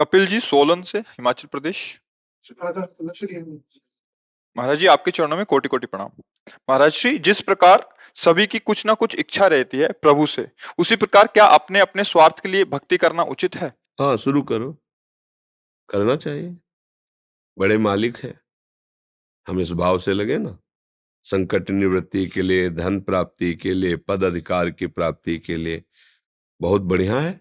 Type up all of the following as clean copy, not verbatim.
कपिल जी, सोलन से, हिमाचल प्रदेश। महाराज जी, आपके चरणों में कोटि कोटि प्रणाम। महाराज श्री, जिस प्रकार सभी की कुछ ना कुछ इच्छा रहती है प्रभु से, उसी प्रकार क्या अपने अपने स्वार्थ के लिए भक्ति करना उचित है? हाँ, शुरू करो, करना चाहिए। बड़े मालिक है, हम इस भाव से लगे ना। संकट निवृत्ति के लिए, धन प्राप्ति के लिए, पद अधिकार की प्राप्ति के लिए बहुत बढ़िया है।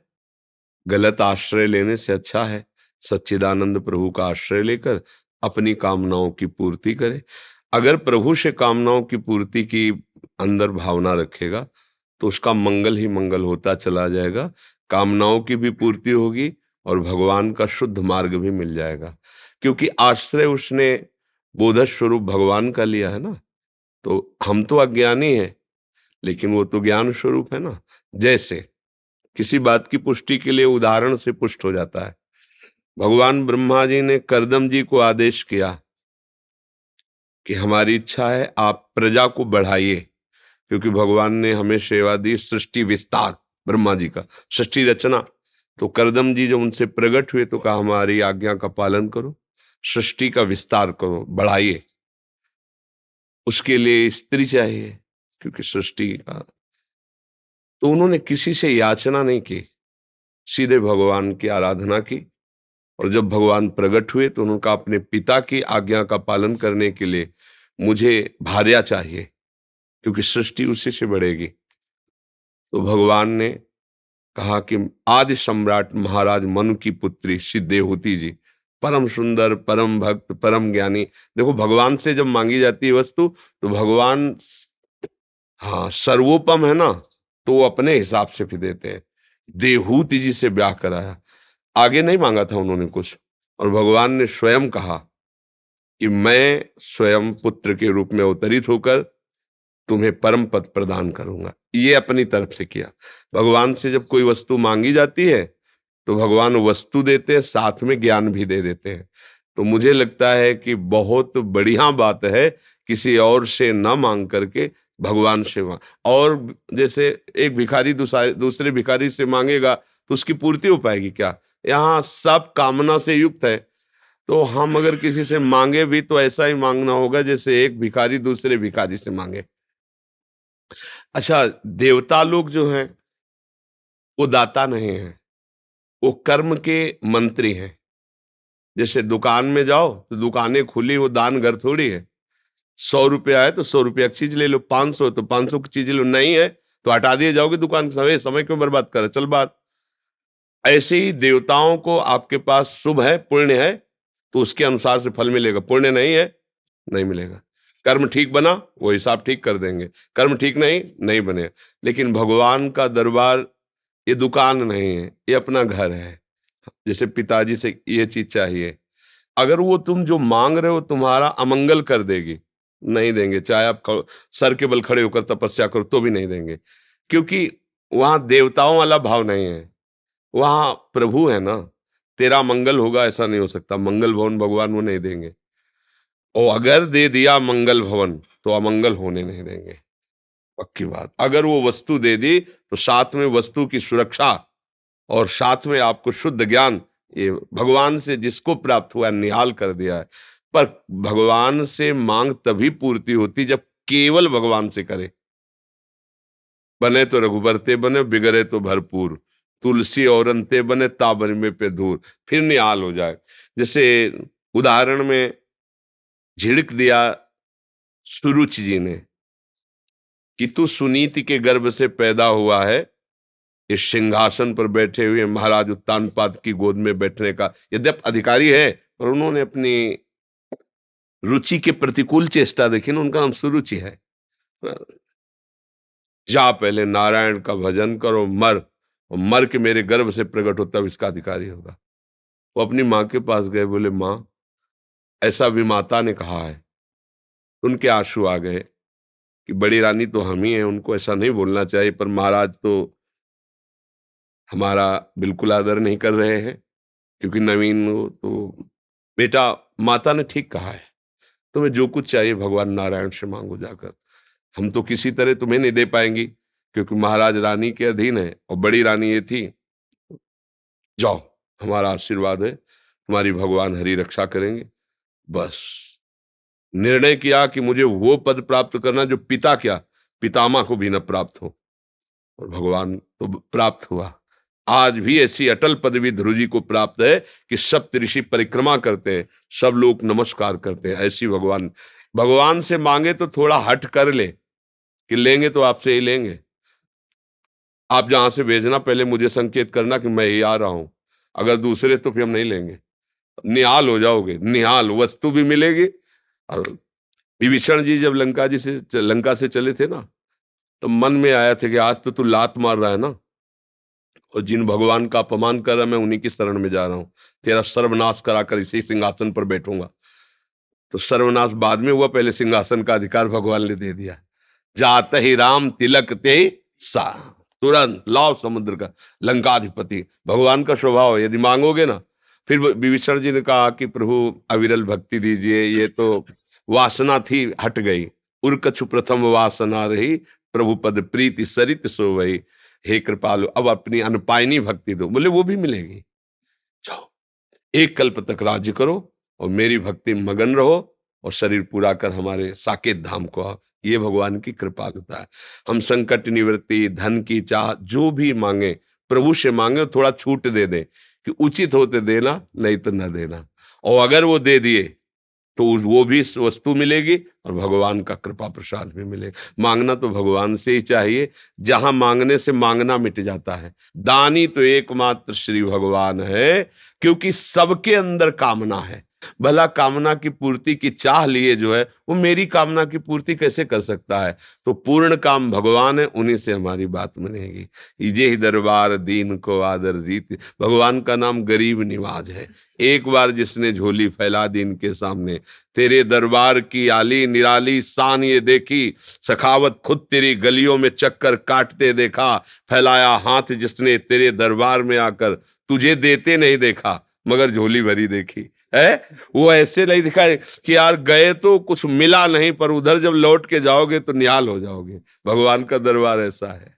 गलत आश्रय लेने से अच्छा है सच्चिदानंद प्रभु का आश्रय लेकर अपनी कामनाओं की पूर्ति करे। अगर प्रभु से कामनाओं की पूर्ति की अंदर भावना रखेगा तो उसका मंगल ही मंगल होता चला जाएगा। कामनाओं की भी पूर्ति होगी और भगवान का शुद्ध मार्ग भी मिल जाएगा, क्योंकि आश्रय उसने बोध स्वरूप भगवान का लिया है ना। तो हम तो अज्ञानी हैं, लेकिन वो तो ज्ञान स्वरूप है ना। जैसे किसी बात की पुष्टि के लिए उदाहरण से पुष्ट हो जाता है। भगवान ब्रह्मा जी ने करदम जी को आदेश किया कि हमारी इच्छा है आप प्रजा को बढ़ाइए, क्योंकि भगवान ने हमें सेवा दी सृष्टि विस्तार, ब्रह्मा जी का सृष्टि रचना। तो करदम जी जब उनसे प्रकट हुए तो कहा हमारी आज्ञा का पालन करो, सृष्टि का विस्तार करो, बढ़ाइए। उसके लिए स्त्री चाहिए, क्योंकि सृष्टि का। तो उन्होंने किसी से याचना नहीं की, सीधे भगवान की आराधना की। और जब भगवान प्रकट हुए तो उन्होंने कहा अपने पिता की आज्ञा का पालन करने के लिए मुझे भार्या चाहिए, क्योंकि सृष्टि उसी से बढ़ेगी। तो भगवान ने कहा कि आदि सम्राट महाराज मनु की पुत्री श्री देवहूति जी, परम सुंदर, परम भक्त, परम ज्ञानी। देखो, भगवान से जब मांगी जाती है वस्तु तो भगवान, हाँ, सर्वोपम है ना, तो वो अपने हिसाब से भी देते हैं। देवहूति जी से ब्याह कराया, आगे नहीं मांगा था उन्होंने कुछ। और भगवान ने स्वयं कहा कि मैं स्वयं पुत्र के रूप में अवतरित होकर तुम्हें परम पद प्रदान करूंगा। ये अपनी तरफ से किया। भगवान से जब कोई वस्तु मांगी जाती है तो भगवान वस्तु देते हैं, साथ में ज्ञान भी दे देते हैं। तो मुझे लगता है कि बहुत बढ़िया बात है किसी और से न मांग करके भगवान से मांग। और जैसे एक भिखारी दूसरे भिखारी से मांगेगा तो उसकी पूर्ति हो पाएगी क्या? यहाँ सब कामना से युक्त है। तो हम अगर किसी से मांगे भी तो ऐसा ही मांगना होगा जैसे एक भिखारी दूसरे भिखारी से मांगे। अच्छा, देवता लोग जो हैं वो दाता नहीं है, वो कर्म के मंत्री हैं। जैसे दुकान में जाओ तो दुकानें खुली, वो दान घर थोड़ी है। 100 रुपया है तो 100 रुपया की चीज ले लो, 500 तो 500 की चीज लो, नहीं है तो हटा दिए जाओगे दुकान। समय क्यों बर्बाद करे, चल बाहर। ऐसे ही देवताओं को आपके पास शुभ है, पुण्य है तो उसके अनुसार से फल मिलेगा, पुण्य नहीं है नहीं मिलेगा। कर्म ठीक बना वो हिसाब ठीक कर देंगे, कर्म ठीक नहीं नहीं बने। लेकिन भगवान का दरबार ये दुकान नहीं है, ये अपना घर है। जैसे पिताजी से ये चीज चाहिए, अगर वो तुम जो मांग रहे हो तुम्हारा अमंगल कर देगी, नहीं देंगे। चाहे आप सर के बल खड़े होकर तपस्या करो तो भी नहीं देंगे, क्योंकि वहां देवताओं वाला भाव नहीं है, वहां प्रभु है ना। तेरा मंगल होगा ऐसा नहीं हो सकता, मंगल भवन भगवान वो नहीं देंगे। और अगर दे दिया मंगल भवन तो अमंगल होने नहीं देंगे, पक्की बात। अगर वो वस्तु दे दी तो साथ में वस्तु की सुरक्षा और साथ में आपको शुद्ध ज्ञान, ये भगवान से जिसको प्राप्त हुआ निहाल कर दिया है। पर भगवान से मांग तभी पूर्ति होती जब केवल भगवान से करे। बने तो रघुबर ते बने, बिगड़े तो भरपूर, तुलसी और अंते बने, ताबर में पे धूर, फिर निहाल हो जाए। जैसे उदाहरण में झिड़क दिया सुरुचि जी ने कि तू सुनीति के गर्भ से पैदा हुआ है, इस सिंहासन पर बैठे हुए महाराज उत्तानपाद की गोद में बैठने का यद्यप अधिकारी है, पर उन्होंने अपनी रुचि के प्रतिकूल चेष्टा देखी ना। उनका नाम सुरुचि है। जा पहले नारायण का भजन करो, मर, और मर के मेरे गर्भ से प्रकट हो तब इसका अधिकारी होगा। वो अपनी माँ के पास गए, बोले माँ ऐसा भी माता ने कहा है। उनके आंसू आ गए कि बड़ी रानी तो हम ही हैं, उनको ऐसा नहीं बोलना चाहिए, पर महाराज तो हमारा बिल्कुल आदर नहीं कर रहे हैं, क्योंकि नवीन हो तो। बेटा, माता ने ठीक कहा है, तुम्हें जो कुछ चाहिए भगवान नारायण से मांगो जाकर। हम तो किसी तरह तुम्हें नहीं दे पाएंगी, क्योंकि महाराज रानी के अधीन है और बड़ी रानी ये थी। जाओ, हमारा आशीर्वाद है, तुम्हारी भगवान हरि रक्षा करेंगे। बस निर्णय किया कि मुझे वो पद प्राप्त करना जो पिता क्या पितामह को भी न प्राप्त हो, और भगवान तो प्राप्त हुआ। आज भी ऐसी अटल पदवी ध्रुव जी को प्राप्त है कि सप्त ऋषि परिक्रमा करते हैं, सब लोग नमस्कार करते हैं। ऐसी भगवान, भगवान से मांगे तो थोड़ा हट कर ले कि लेंगे तो आपसे ही लेंगे। आप जहां से भेजना पहले मुझे संकेत करना कि मैं ही आ रहा हूं, अगर दूसरे तो फिर हम नहीं लेंगे। निहाल हो जाओगे, निहाल वस्तु भी मिलेगी। और विभीषण जी जब लंका से चले थे ना, तो मन में आया था कि आज तो तू लात मार रहा है ना, और जिन भगवान का अपमान कर रहा है मैं उन्हीं की शरण में जा रहा हूं, तेरा सर्वनाश कराकर इसी सिंहासन पर बैठूंगा। तो सर्वनाश बाद में हुआ, पहले सिंहासन का अधिकार भगवान ने दे दिया। जात ही राम तिलक ते सा, तुरंत लाओ समुद्र का लंकाधिपति। भगवान का स्वभाव है, यदि मांगोगे ना। फिर विभीषण जी ने कहा कि प्रभु अविरल भक्ति दीजिए, ये तो वासना थी हट गई। उर्कछु प्रथम वासना रही, प्रभु पद प्रीति सरित सो वही। हे कृपालु अब अपनी अनपायनी भक्ति दो। बोले वो भी मिलेगी, जाओ एक कल्प तक राज्य करो और मेरी भक्ति में मगन रहो, और शरीर पूरा कर हमारे साकेत धाम को आओ। ये भगवान की कृपालुता है। हम संकट निवृत्ति, धन की चाह जो भी मांगे प्रभु से मांगे, थोड़ा छूट दे दें कि उचित होते देना, नहीं तो न देना। और अगर वो दे दिए तो वो भी वस्तु मिलेगी और भगवान का कृपा प्रसाद भी मिलेगा। मांगना तो भगवान से ही चाहिए, जहां मांगने से मांगना मिट जाता है। दानी तो एकमात्र श्री भगवान है, क्योंकि सबके अंदर कामना है। भला कामना की पूर्ति की चाह लिए जो है वो मेरी कामना की पूर्ति कैसे कर सकता है। तो पूर्ण काम भगवान है, उन्हीं से हमारी बात बनेगी। इजे ही दरबार दीन को आदर रीति। भगवान का नाम गरीब निवाज है। एक बार जिसने झोली फैला दी इनके सामने, तेरे दरबार की आली निराली शान ये देखी, सखावत खुद तेरी गलियों में चक्कर काटते देखा। फैलाया हाथ जिसने तेरे दरबार में आकर, तुझे देते नहीं देखा मगर झोली भरी देखी है। वो ऐसे नहीं दिखाए कि यार गए तो कुछ मिला नहीं, पर उधर जब लौट के जाओगे तो निहाल हो जाओगे। भगवान का दरबार ऐसा है।